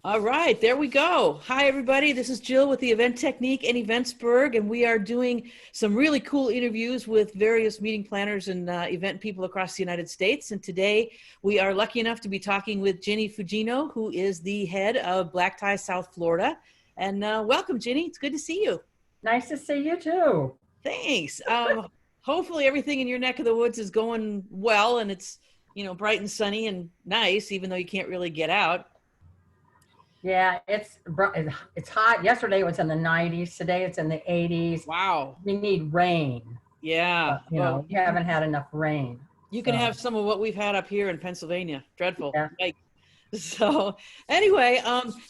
All right, there we go. Hi, everybody. This is Jill with the Event Technique in Eventsburgh, and we are doing some really cool interviews with various meeting planners and event people across the United States. And today we are lucky enough to be talking with Ginny Fugino, who is the head of Blacktie-Southflorida. And welcome, Ginny. It's good to see you. Nice to see you too. Thanks. Hopefully everything in your neck of the woods is going well, and it's, bright and sunny and nice, even though you can't really get out. Yeah, it's hot. Yesterday it was in the 90s. Today it's in the 80s. Wow. We need rain. Yeah. We haven't had enough rain. You can have some of what we've had up here in Pennsylvania. Dreadful. Yeah. So anyway,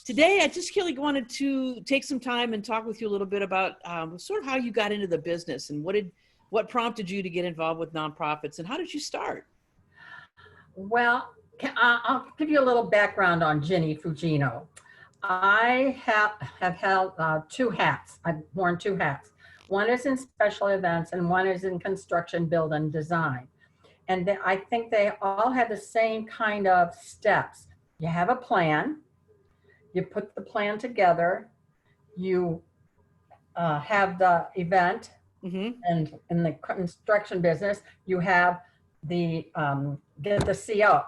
today I just really wanted to take some time and talk with you a little bit about sort of how you got into the business and what prompted you to get involved with nonprofits and how did you start? Well, I'll give you a little background on Ginny Fugino. I have held two hats. I've worn two hats. One is in special events and one is in construction, build, and design. And I think they all have the same kind of steps. You have a plan, you put the plan together, you have the event, and in the construction business, you have the get the CO,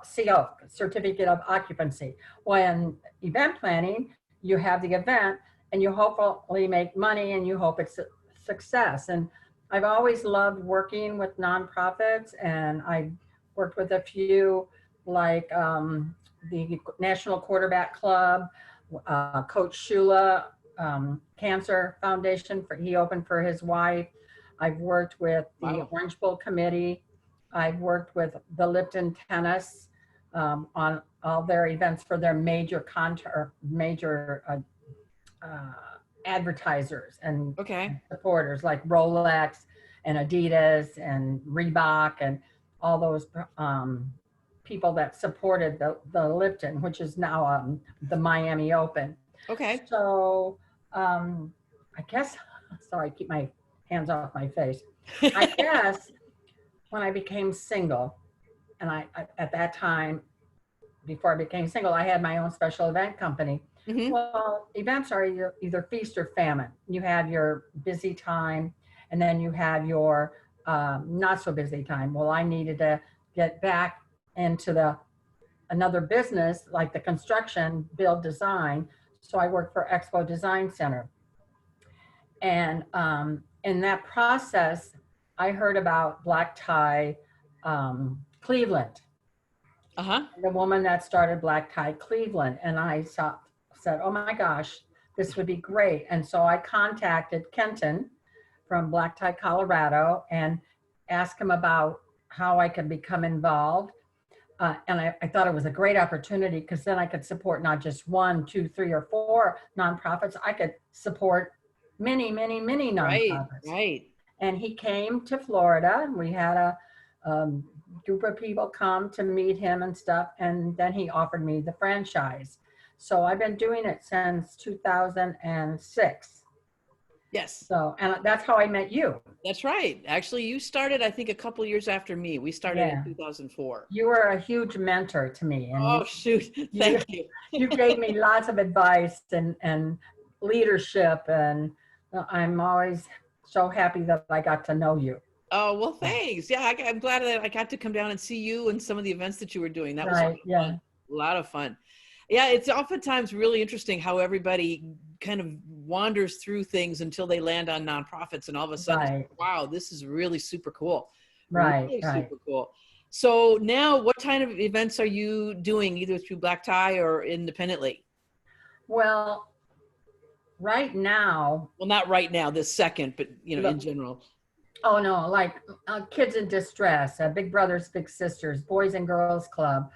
certificate of occupancy. When event planning, you have the event and you hopefully make money and you hope it's a success. And I've always loved working with nonprofits, and I worked with a few like the National Quarterback Club, Coach Shula, Cancer Foundation, he opened for his wife. I've worked with the Orange Bowl Committee. I've worked with the Lipton Tennis on all their events for their major advertisers and supporters like Rolex and Adidas and Reebok and all those people that supported the Lipton, which is now the Miami Open. Okay. So I guess, sorry, keep my hands off my face. I guess when I became single, and I at that time, before I became single, I had my own special event company. Well, events are either feast or famine. You have your busy time, and then you have your not so busy time. Well, I needed to get back into another business like the construction, build, design. So I worked for Expo Design Center. And in that process, I heard about Black Tie Cleveland. The woman that started Black Tie Cleveland. And I said, oh my gosh, this would be great. And so I contacted Kenton from Black Tie, Colorado, and asked him about how I could become involved. And I thought it was a great opportunity because then I could support not just 1, 2, 3, or 4 nonprofits. I could support many, many, many nonprofits. Right. And he came to Florida, and we had a group of people come to meet him and stuff. And then he offered me the franchise. So I've been doing it since 2006. Yes. So, and that's how I met you. That's right. Actually, you started, I think, a couple years after me. We started in 2004. You were a huge mentor to me. And shoot. Thank you. You gave me lots of advice and leadership. And I'm always so happy that I got to know you. Oh, well, thanks. Yeah, I'm glad that I got to come down and see you and some of the events that you were doing. That was a lot of fun. Yeah, it's oftentimes really interesting how everybody kind of wanders through things until they land on nonprofits, and all of a sudden, wow, this is really super cool. Really super cool. So now, what kind of events are you doing, either through Black Tie or independently? Well, right now. Well, not right now, this second, but in general. Oh no, like kids in distress, Big Brothers Big Sisters, Boys and Girls Club,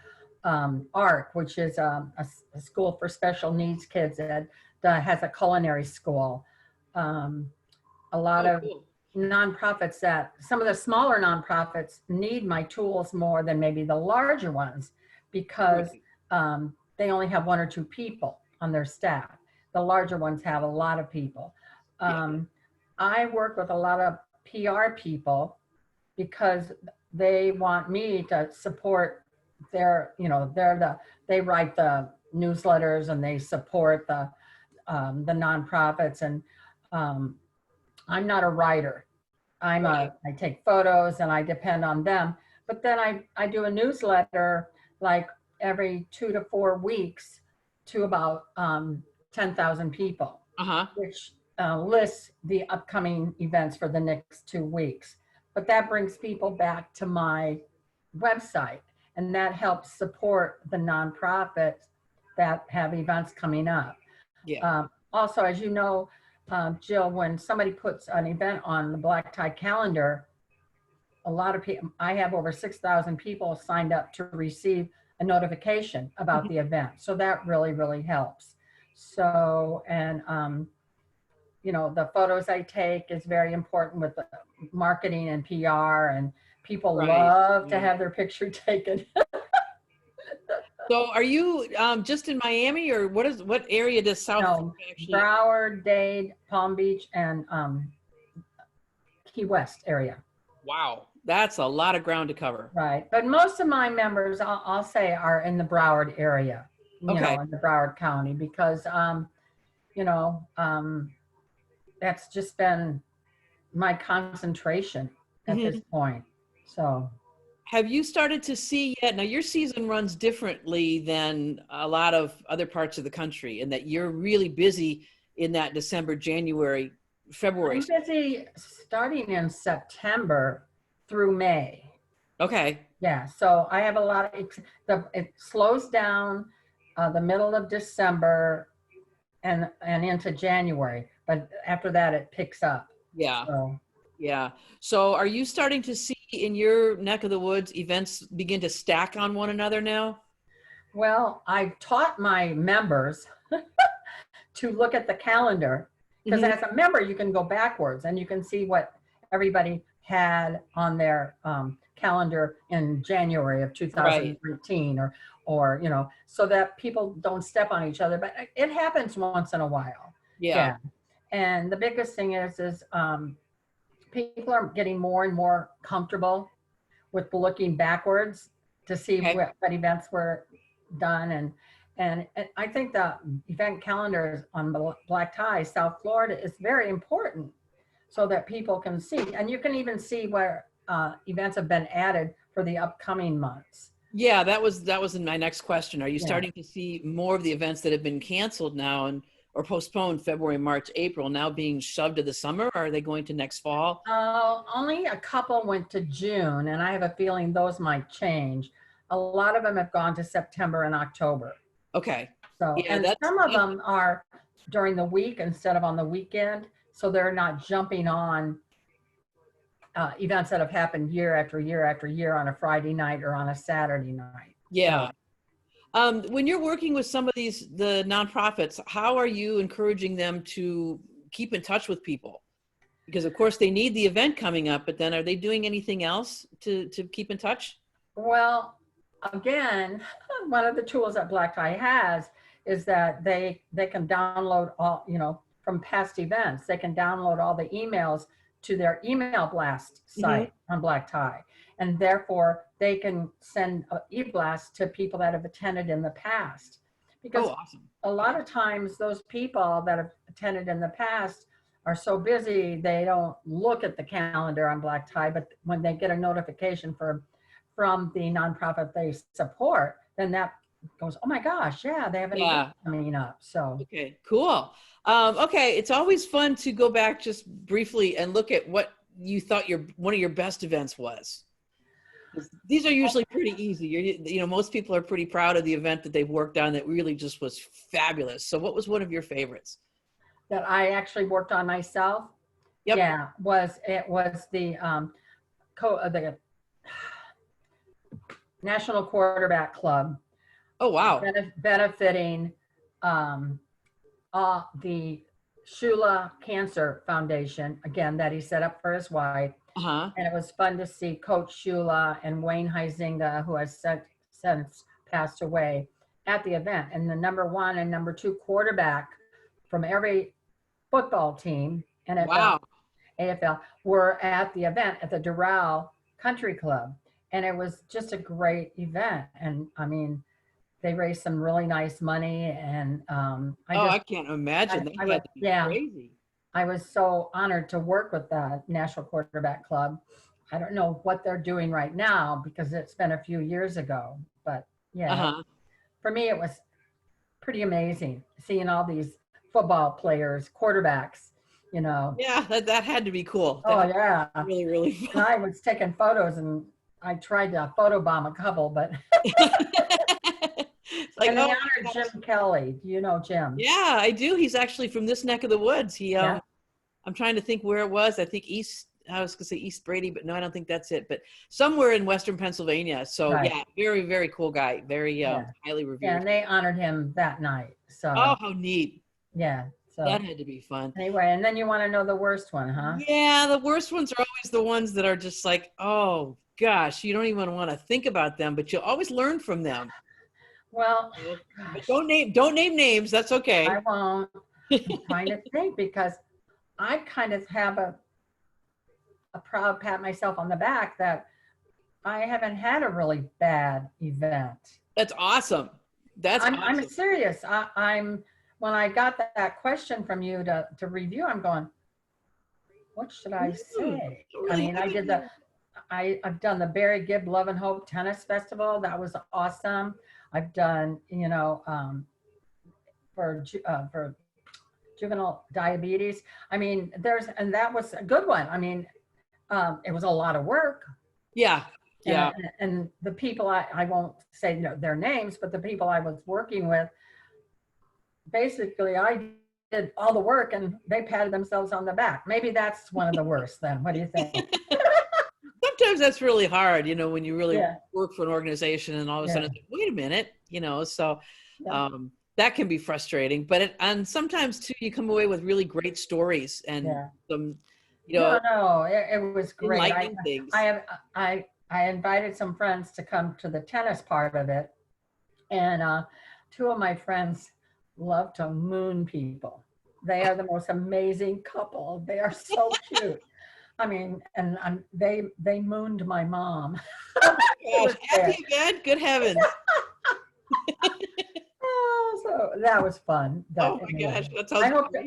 ARC, which is a school for special needs kids that has a culinary school. A lot of nonprofits some of the smaller nonprofits need my tools more than maybe the larger ones because they only have 1 or 2 people on their staff. The larger ones have a lot of people. I work with a lot of PR people because they want me to support they write the newsletters and they support the nonprofits. And I'm not a writer. I take photos and I depend on them. But then I do a newsletter like every 2 to 4 weeks to about 10,000 people, which lists the upcoming events for the next 2 weeks. But that brings people back to my website, and that helps support the nonprofits that have events coming up. Yeah. Also, as you know, Jill, when somebody puts an event on the Black Tie calendar, a lot of people, I have over 6,000 people signed up to receive a notification about the event. So that really, really helps. So, and, you know, the photos I take is very important with the marketing and PR, and people love to have their picture taken. So are you just in Miami, or what area does South No, actually? Broward, Dade, Palm Beach, and Key West area. Wow, that's a lot of ground to cover. Right, but most of my members, I'll say, are in the Broward area, you know, in the Broward County, because, you know, that's just been my concentration at this point, so. Have you started to see yet? Now your season runs differently than a lot of other parts of the country, in that you're really busy in that December, January, February. I'm busy starting in September through May. Okay. Yeah, so I have a lot of, it slows down the middle of December and into January, but after that it picks up. Yeah. So. Yeah. So are you starting to see in your neck of the woods events begin to stack on one another now? Well, I've taught my members to look at the calendar, because as a member, you can go backwards and you can see what everybody had on their calendar in January of 2013, or, you know, so that people don't step on each other, but it happens once in a while. Yeah. And the biggest thing is people are getting more and more comfortable with looking backwards to see what events were done. And I think the event calendars on Blacktie-South Florida is very important, so that people can see. And you can even see where events have been added for the upcoming months. Yeah, that was in my next question. Are you starting to see more of the events that have been canceled now or postponed February, March, April, now being shoved to the summer? Or are they going to next fall? Only a couple went to June, and I have a feeling those might change. A lot of them have gone to September and October. Okay. So, yeah, and some of them are during the week instead of on the weekend, so they're not jumping on events that have happened year after year after year on a Friday night or on a Saturday night. Yeah. So. When you're working with some of the nonprofits, how are you encouraging them to keep in touch with people? Because of course they need the event coming up, but then are they doing anything else to keep in touch? Well, again, one of the tools that Blacktie has is that they can download all, you know, from past events. They can download all the emails to their email blast site on Blacktie, and therefore they can send e-blast to people that have attended in the past. Because a lot of times those people that have attended in the past are so busy they don't look at the calendar on Blacktie, but when they get a notification from the nonprofit they support, then that goes, oh my gosh, yeah, they have an event coming up. So okay, cool. Okay, it's always fun to go back just briefly and look at what you thought one of your best events was. These are usually pretty easy. You know, most people are pretty proud of the event that they've worked on that really just was fabulous. So what was one of your favorites? That I actually worked on myself? Yep. Yeah, it was the National Quarterback Club. Oh, wow. Benefiting the Shula Cancer Foundation, again, that he set up for his wife. And it was fun to see Coach Shula and Wayne Huizinga, who has since passed away, at the event. And the number 1 and number 2 quarterback from every football team, NFL, AFL, were at the event at the Doral Country Club. And it was just a great event. And I mean, they raised some really nice money, and I can't imagine. That had to be crazy. I was so honored to work with the National Quarterback Club. I don't know what they're doing right now because it's been a few years ago, but yeah, for me it was pretty amazing seeing all these football players, quarterbacks, you know. Yeah, that had to be cool. Oh yeah, really, really fun. And I was taking photos, and I tried to photobomb a couple, but like, and they honored Jim Kelly. Do you know Jim? Yeah, I do. He's actually from this neck of the woods. I'm trying to think where it was. I think I was gonna say East Brady, but no, I don't think that's it. But somewhere in Western Pennsylvania. So yeah, very, very cool guy. Very highly revered. Yeah, and they honored him that night. So oh, how neat. Yeah. So that had to be fun. Anyway, and then you want to know the worst one, huh? Yeah, the worst ones are always the ones that are just like, oh gosh, you don't even want to think about them, but you'll always learn from them. Well, don't name names. That's okay. I won't. I'm trying to think because I kind of have a proud pat myself on the back that I haven't had a really bad event. That's awesome. I'm serious. I'm when I got that question from you to review, I'm going, what should I say? I mean, I've done the Barry Gibb Love and Hope Tennis Festival. That was awesome. I've done, for juvenile diabetes. I mean, and that was a good one. I mean, it was a lot of work. Yeah. Yeah. And the people, I won't say their names, but the people I was working with, basically I did all the work and they patted themselves on the back. Maybe that's one of the worst then. What do you think? Sometimes that's really hard, when you really work for an organization and all of a sudden, wait a minute, so that can be frustrating. But and sometimes too, you come away with really great stories and some, No, it was great. Things. I invited some friends to come to the tennis part of it, and two of my friends love to moon people. They are the most amazing couple. They are so cute. I mean, and they mooned my mom. Oh my gosh, happy event, good heavens. So that was fun. Oh my gosh, that sounds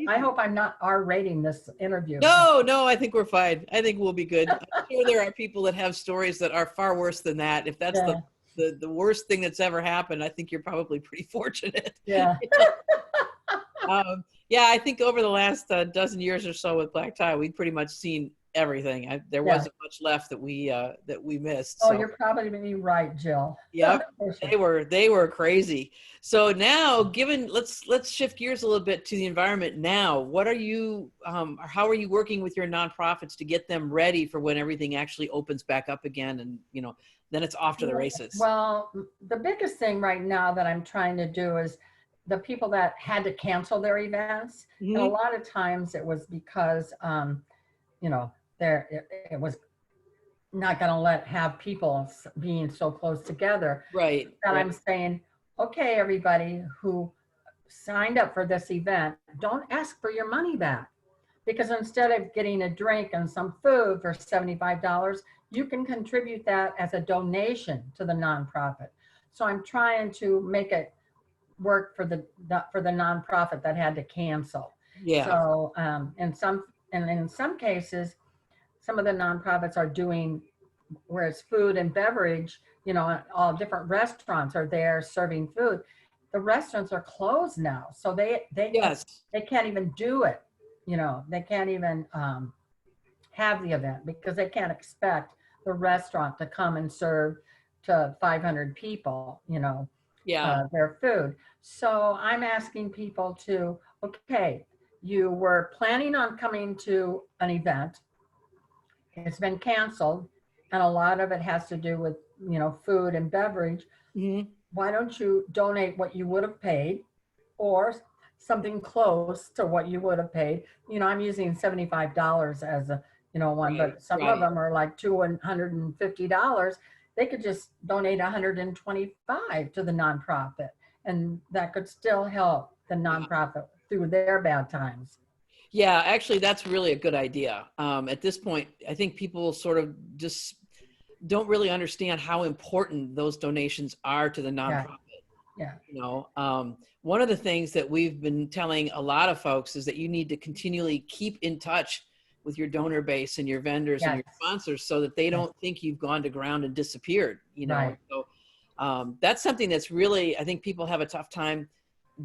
I hope I'm not R-rating this interview. No, I think we're fine. I think we'll be good. I'm sure there are people that have stories that are far worse than that. If that's the worst thing that's ever happened, I think you're probably pretty fortunate. Yeah. I think over the last dozen years or so with Black Tie, we've pretty much seen everything. There wasn't much left that we missed. Oh, so. You're probably right, Jill. Yep, they were crazy. So now, let's shift gears a little bit to the environment now. What are you, how are you working with your nonprofits to get them ready for when everything actually opens back up again, and then it's off to the races? Well, the biggest thing right now that I'm trying to do is the people that had to cancel their events, and a lot of times it was because it was not going to have people being so close together. Right. I'm saying, okay, everybody who signed up for this event, don't ask for your money back, because instead of getting a drink and some food for $75, you can contribute that as a donation to the nonprofit. So I'm trying to make it work for the nonprofit that had to cancel. Yeah. So in some cases, some of the nonprofits are doing where it's food and beverage, all different restaurants are there serving food. The restaurants are closed now. So they can't even do it. They can't even have the event because they can't expect the restaurant to come and serve to 500 people, their food. So I'm asking people to, okay, you were planning on coming to an event. It's been canceled, and a lot of it has to do with, food and beverage. Mm-hmm. Why don't you donate what you would have paid, or something close to what you would have paid? I'm using $75 as a, one, but some of them are like $250. They could just donate $125 to the nonprofit, and that could still help the nonprofit through their bad times. Yeah, actually, that's really a good idea. At this point, I think people sort of just don't really understand how important those donations are to the nonprofit. Yeah. You know, one of the things that we've been telling a lot of folks is that you need to continually keep in touch with your donor base and your vendors and Yes. your sponsors so that they don't think you've gone to ground and disappeared, you know. Right. So that's something that's really, I think people have a tough time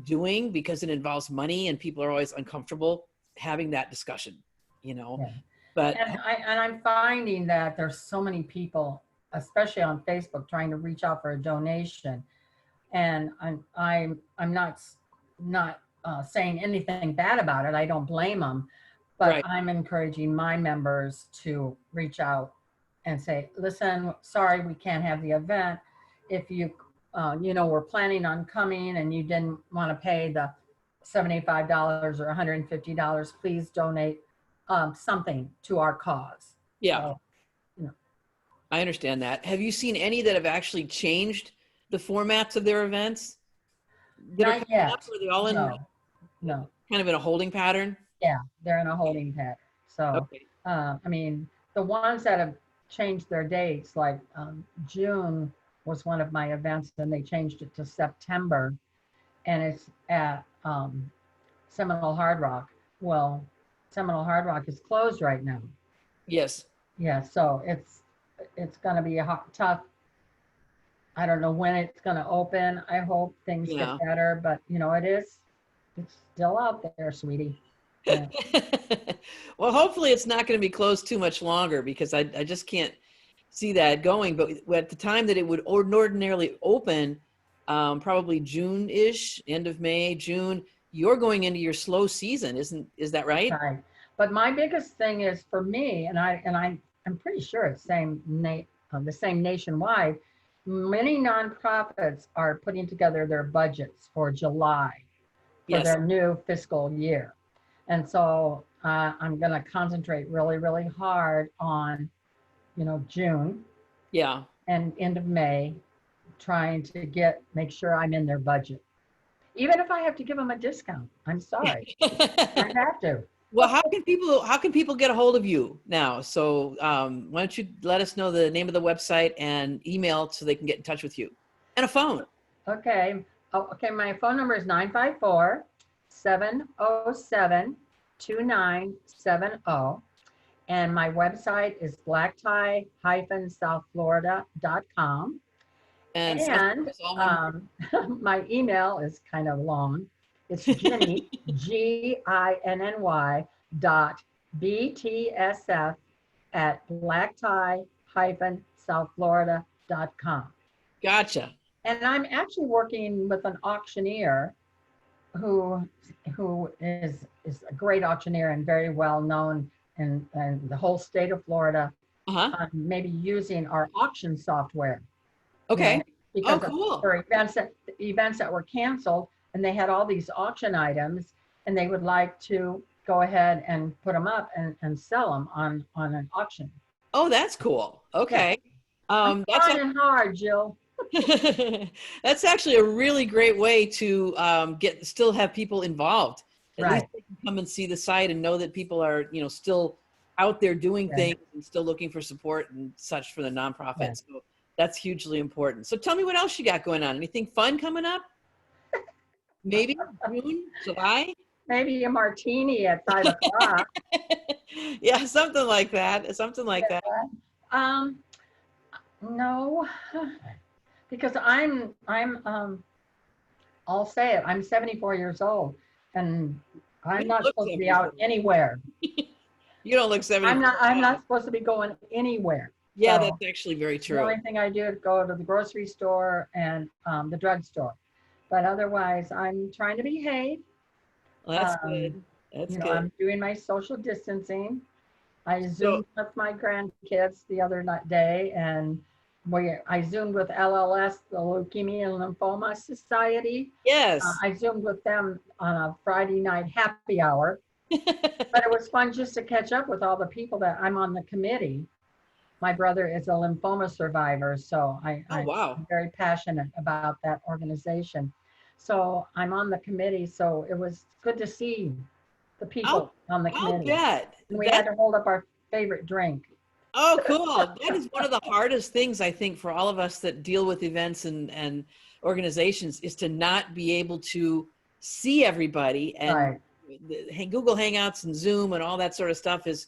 doing because it involves money and people are always uncomfortable having that discussion, you know. Yeah. But And I'm finding that there's so many people, especially on Facebook, trying to reach out for a donation, and I'm not saying anything bad about it. I don't blame them, but right. I'm encouraging my members to reach out and say, listen, sorry, we can't have the event. If you, you know, were planning on coming and you didn't want to pay the $75 or $150, please donate something to our cause. Yeah. So, you know. I understand that. Have you seen any that have actually changed the formats of their events? That are Not yet. up, or are they all in No. kind of in a holding pattern? Yeah, they're in a holding pattern. So, Okay. I mean, the ones that have changed their dates, like June was one of my events, and they changed it to September, and it's at Seminole Hard Rock. Well, Seminole Hard Rock is closed right now. Yes. Yeah, so it's going to be tough. I don't know when it's going to open. I hope things get better, but you know, it's still out there, sweetie. Yeah. Well, hopefully it's not going to be closed too much longer because I just can't see that going. But at the time that it would ordinarily open, probably June-ish, end of May, June, you're going into your slow season, is that right? Right. But my biggest thing is for me, and I'm pretty sure it's the same nationwide. Many nonprofits are putting together their budgets for July for Yes. their new fiscal year. And so I'm going to concentrate really, really hard on, you know, June. Yeah. And end of May, trying to make sure I'm in their budget. Even if I have to give them a discount, I'm sorry. I have to. Well, how can people get a hold of you now? So why don't you let us know the name of the website and email so they can get in touch with you, and a phone. Okay. Oh, okay. My phone number is 954-707-2970. And my website is Blacktie-Southflorida.com. And my email is kind of long. It's Ginny, Ginny .btsf@blacktie-southflorida.com. Gotcha. And I'm actually working with an auctioneer who is a great auctioneer and very well known in the whole state of Florida. Maybe using our auction software. Okay. You know, because cool. For events that were canceled, and they had all these auction items, and they would like to go ahead and put them up and sell them on an auction. Oh, that's cool. Okay. I'm trying hard, Jill. That's actually a really great way to still have people involved. At least they can come and see the site and know that people are, you know, still out there doing things and still looking for support and such for the nonprofits. So that's hugely important. So tell me what else you got going on. Anything fun coming up? Maybe June, July? Maybe a martini at 5 o'clock. Yeah, something like that. Something like that. No, because I'll say it. I'm 74 years old, and I'm not supposed to be out anywhere. You don't look 74. I'm not supposed to be going anywhere. Yeah, so that's actually very true. The only thing I do is go to the grocery store and the drugstore. But otherwise, I'm trying to behave. Well, that's good. That's good. I'm doing my social distancing. I Zoomed with my grandkids the other day, and I Zoomed with LLS, the Leukemia and Lymphoma Society. Yes. I Zoomed with them on a Friday night happy hour. But it was fun just to catch up with all the people that I'm on the committee. My brother is a lymphoma survivor, so I'm very passionate about that organization. So I'm on the committee, so it was good to see the people on the committee. I'll bet. And we had to hold up our favorite drink. Oh, cool. That is one of the hardest things, I think, for all of us that deal with events and organizations, is to not be able to see everybody. And Right. Google Hangouts and Zoom and all that sort of stuff is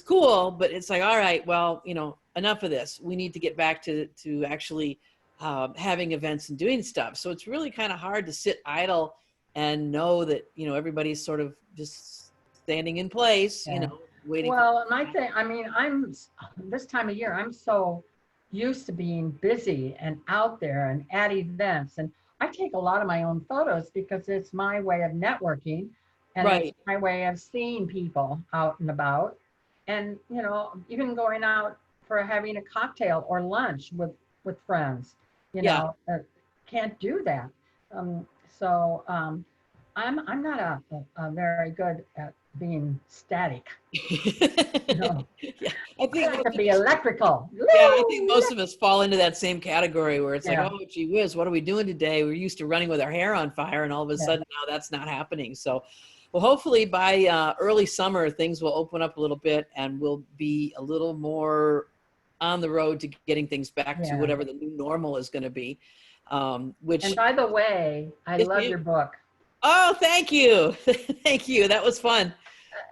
cool, but it's like, all right, well, enough of this. We need to get back to actually having events and doing stuff. So it's really kind of hard to sit idle and know that, everybody's sort of just standing in place, Yeah. waiting. Well, and I mean, I'm this time of year, I'm so used to being busy and out there and at events. And I take a lot of my own photos because it's my way of networking and it's Right. my way of seeing people out and about. And, even going out for having a cocktail or lunch with friends, Yeah. can't do that. I'm not a very good at being static. Yeah, I think I like to be electrical. yeah, I think most of us fall into that same category where it's like, Yeah. oh, gee whiz, what are we doing today? We're used to running with our hair on fire, and all of a Yeah. sudden now that's not happening. So, well, hopefully by early summer, things will open up a little bit and we'll be a little more on the road to getting things back to Yeah. whatever the new normal is going to be. Which, And by the way, I Yes, love ma'am. your book. Oh, thank you. Thank you. That was fun.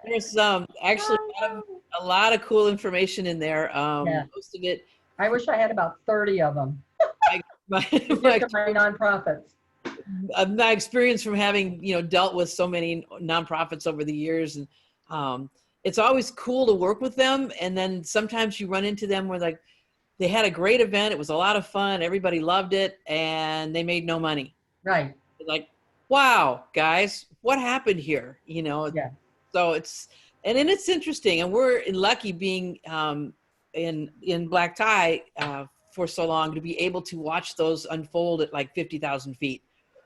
There's actually a lot of cool information in there. Yeah. Most of it, I wish I had about 30 of them my, my, to give my, to my nonprofits. my experience from having, dealt with so many nonprofits over the years. And it's always cool to work with them. And then sometimes you run into them where like they had a great event. It was a lot of fun. Everybody loved it and they made no money. Right. Like, wow, guys, what happened here? Yeah. So and then it's interesting, and we're lucky being in Black Tie for so long to be able to watch those unfold at like 50,000 feet.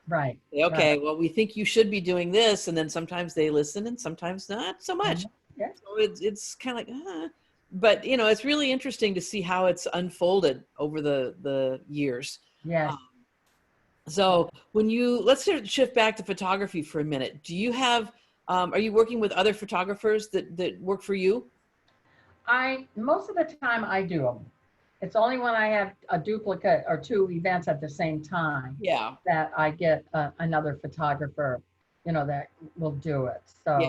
Right. Okay, Right. well, we think you should be doing this, and then sometimes they listen, and sometimes not so much. Yeah. So it's kind of like, but it's really interesting to see how it's unfolded over the years. Yes. So let's shift back to photography for a minute. Do you have, are you working with other photographers that work for you? Most of the time I do them. It's only when I have a duplicate or two events at the same time Yeah. that I get another photographer, that will do it. So,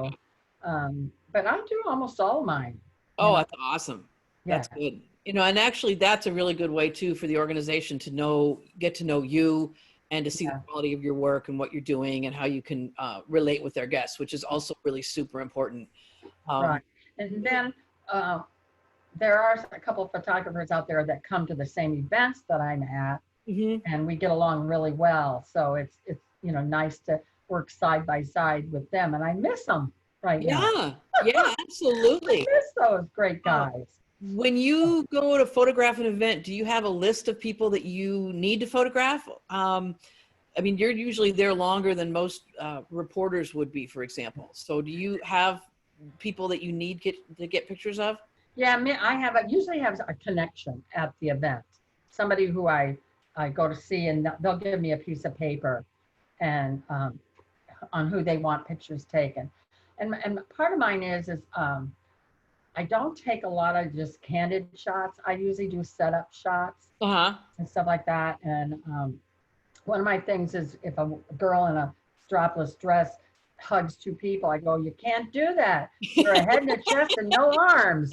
Yeah. But I do almost all mine. Oh, that's awesome. Yeah. That's good. And actually that's a really good way too for the organization to get to know you and to see the quality of your work and what you're doing and how you can relate with their guests, which is also really super important. Right. And then there are a couple of photographers out there that come to the same events that I'm at, and we get along really well. So it's nice to work side by side with them, and I miss them right now. Yeah, absolutely. I miss those great guys. When you go to photograph an event, do you have a list of people that you need to photograph? I mean, you're usually there longer than most reporters would be, for example. So do you have people that you need to get pictures of? Yeah, I usually have a connection at the event. Somebody who I go to see, and they'll give me a piece of paper and on who they want pictures taken. And part of mine is I don't take a lot of just candid shots. I usually do setup shots and stuff like that. And one of my things is if a girl in a strapless dress hugs two people, I go, you can't do that. You're a head and a chest and no arms,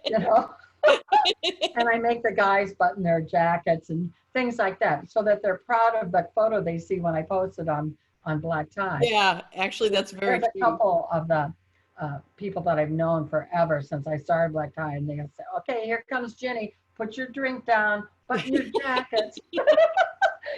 And I make the guys button their jackets and things like that so that they're proud of the photo they see when I post it on Black Tie. Yeah, actually, that's very There's a couple of the people that I've known forever since I started Black Tie, and they say, okay, here comes Ginny, put your drink down, button your jackets.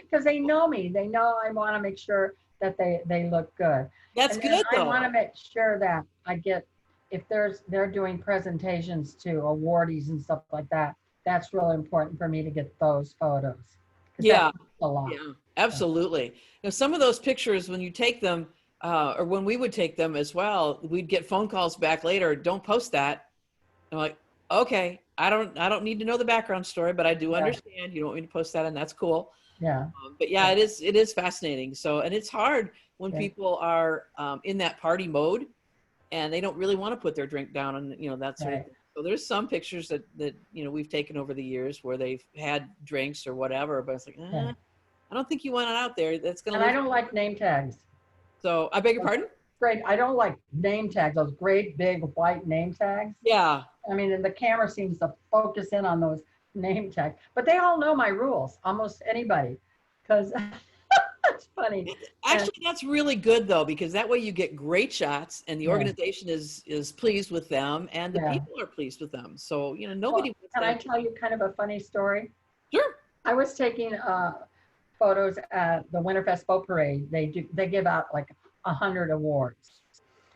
Because they know me. They know I want to make sure that they look good. That's good, though. I want to make sure that I get, if they're doing presentations to awardees and stuff like that, that's really important for me to get those photos. Yeah, a lot. Yeah, absolutely. Some of those pictures, when you take them, or when we would take them as well, we'd get phone calls back later. Don't post that. I'm like, okay, I don't need to know the background story, but I do understand you don't want me to post that, and that's cool. Yeah. But yeah, it is fascinating. So, and it's hard when people are in that party mode and they don't really want to put their drink down and that sort of thing. So there's some pictures that we've taken over the years where they've had drinks or whatever, but it's like, Yeah. I don't think you want it out there. That's gonna. And I don't like name tags. So I beg your pardon? Great. I don't like name tags. Those great big white name tags. Yeah. I mean, and the camera seems to focus in on those name tags, but they all know my rules. Almost anybody, because that's funny. Actually, that's really good though, because that way you get great shots, and the Yeah. organization is pleased with them, and the Yeah. people are pleased with them. So nobody. Can I tell you kind of a funny story? Sure. I was taking photos at the Winterfest Boat Parade. They give out like 100 awards.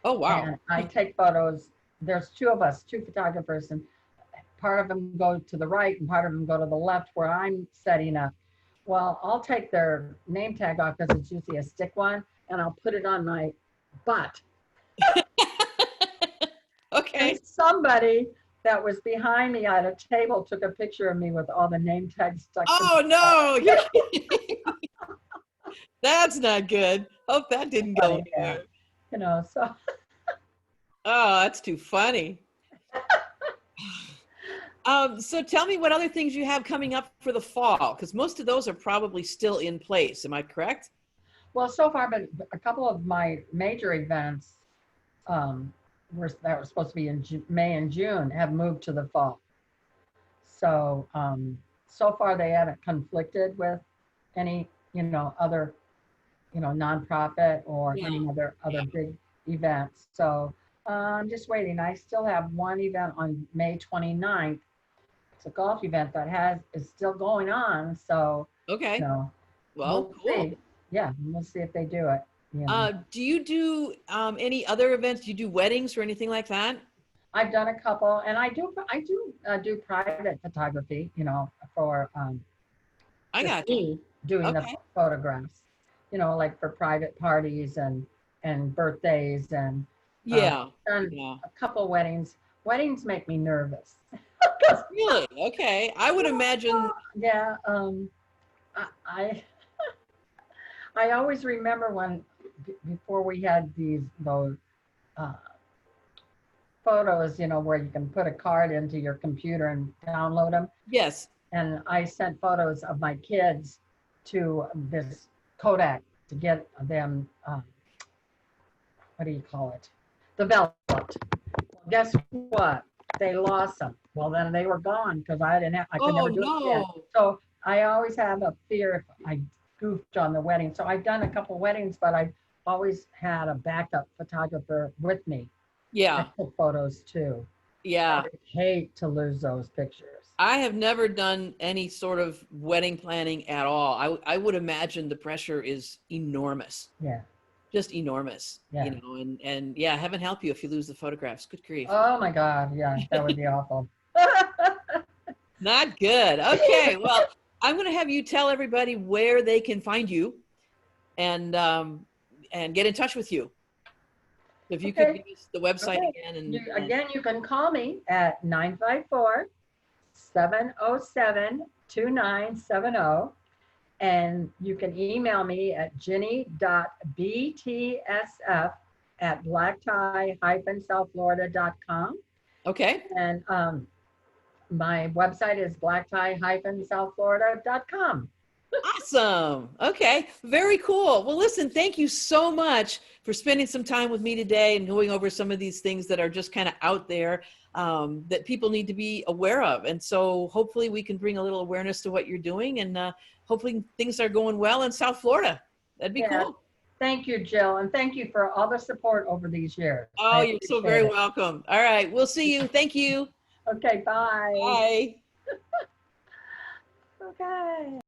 Oh wow. And I take photos. There's two of us, two photographers, and part of them go to the right and part of them go to the left where I'm setting up. Well, I'll take their name tag off because it's usually a stick one, and I'll put it on my butt. Okay. And somebody that was behind me at a table took a picture of me with all the name tags stuck. Oh no. That's not good. Hope that didn't go anywhere. So. Oh, that's too funny. So tell me what other things you have coming up for the fall, because most of those are probably still in place. Am I correct? Well, so far, but a couple of my major events that were supposed to be in May and June have moved to the fall. So so far they haven't conflicted with any other nonprofit or any other big events. So I'm just waiting. I still have one event on May 29th. It's a golf event that is still going on. So okay. Well, we'll cool. See. Yeah, we'll see if they do it. Do you do any other events? Do you do weddings or anything like that? I've done a couple, and I do private photography. For I got you. Doing the photographs. Like for private parties and birthdays and done a couple weddings. Weddings make me nervous. Really? Okay. I would imagine. Yeah. I always remember when before we had those photos, where you can put a card into your computer and download them. Yes. And I sent photos of my kids to this Kodak to get them, what do you call it? Developed. Well, guess what? They lost them. Well, then they were gone because I could never do it again. So I always have a fear if I goofed on the wedding. So I've done a couple weddings, but I've always had a backup photographer with me. Yeah. I took photos too. Yeah. I hate to lose those pictures. I have never done any sort of wedding planning at all. I would imagine the pressure is enormous. Yeah. Just enormous. Yeah. And yeah, heaven help you if you lose the photographs. Good grief. Oh my God. Yeah, that would be awful. Not good. Okay. Well, I'm going to have you tell everybody where they can find you and get in touch with you. If you could use the website again. Again, you can call me at 954-707-2970. And you can email me at ginny.btsf@blacktie-southflorida.com. Okay. And my website is blacktie-southflorida.com. Awesome. Okay. Very cool. Well, listen, thank you so much for spending some time with me today and going over some of these things that are just kind of out there that people need to be aware of. And so hopefully we can bring a little awareness to what you're doing, and hopefully things are going well in South Florida. That'd be cool. Thank you, Jill. And thank you for all the support over these years. Oh, you're so very welcome. All right. We'll see you. Thank you. Okay. Bye. Bye. Okay.